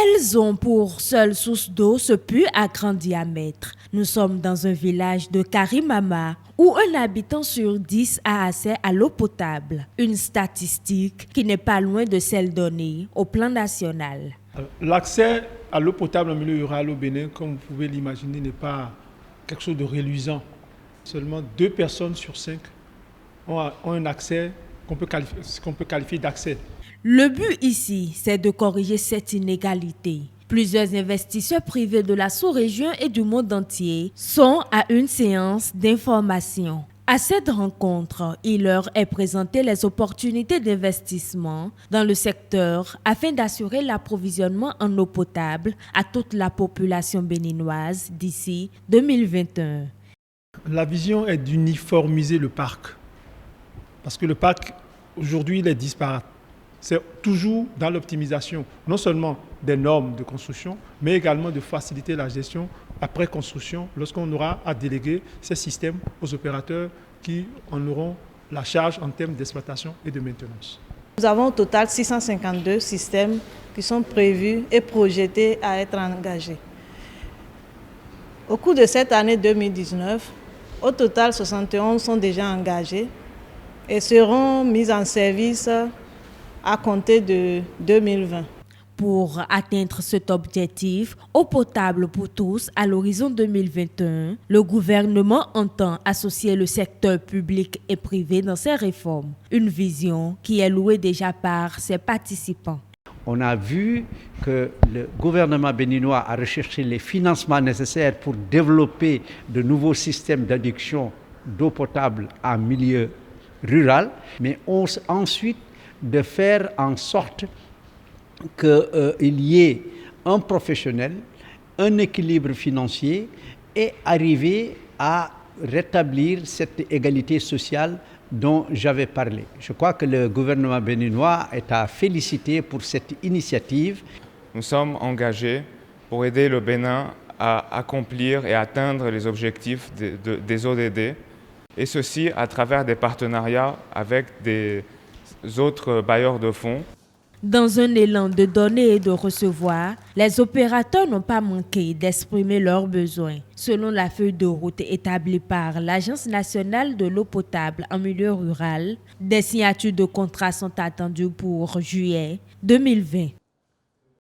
Elles ont pour seule source d'eau ce puits à grand diamètre. Nous sommes dans un village de Karimama où un habitant sur 10 a accès à l'eau potable. Une statistique qui n'est pas loin de celle donnée au plan national. L'accès à l'eau potable en milieu rural au Bénin, comme vous pouvez l'imaginer, n'est pas quelque chose de reluisant. Seulement 2 personnes sur 5 ont un accès qu'on peut qualifier d'accès. Le but ici, c'est de corriger cette inégalité. Plusieurs investisseurs privés de la sous-région et du monde entier sont à une séance d'information. À cette rencontre, il leur est présenté les opportunités d'investissement dans le secteur afin d'assurer l'approvisionnement en eau potable à toute la population béninoise d'ici 2021. La vision est d'uniformiser le parc. Parce que le parc, aujourd'hui, il est disparate. C'est toujours dans l'optimisation, non seulement des normes de construction, mais également de faciliter la gestion après construction, lorsqu'on aura à déléguer ces systèmes aux opérateurs qui en auront la charge en termes d'exploitation et de maintenance. Nous avons au total 652 systèmes qui sont prévus et projetés à être engagés. Au cours de cette année 2019, au total 71 sont déjà engagés et seront mis en service à compter de 2020. Pour atteindre cet objectif, eau potable pour tous à l'horizon 2021, le gouvernement entend associer le secteur public et privé dans ces réformes. Une vision qui est louée déjà par ses participants. On a vu que le gouvernement béninois a recherché les financements nécessaires pour développer de nouveaux systèmes d'adduction d'eau potable en milieu rural, mais ensuite de faire en sorte qu'il y ait un professionnel, un équilibre financier et arriver à rétablir cette égalité sociale dont j'avais parlé. Je crois que le gouvernement béninois est à féliciter pour cette initiative. Nous sommes engagés pour aider le Bénin à accomplir et atteindre les objectifs des ODD, et ceci à travers des partenariats avec des autres bailleurs de fonds. Dans un élan de donner et de recevoir, les opérateurs n'ont pas manqué d'exprimer leurs besoins. Selon la feuille de route établie par l'Agence nationale de l'eau potable en milieu rural, des signatures de contrats sont attendues pour juillet 2020.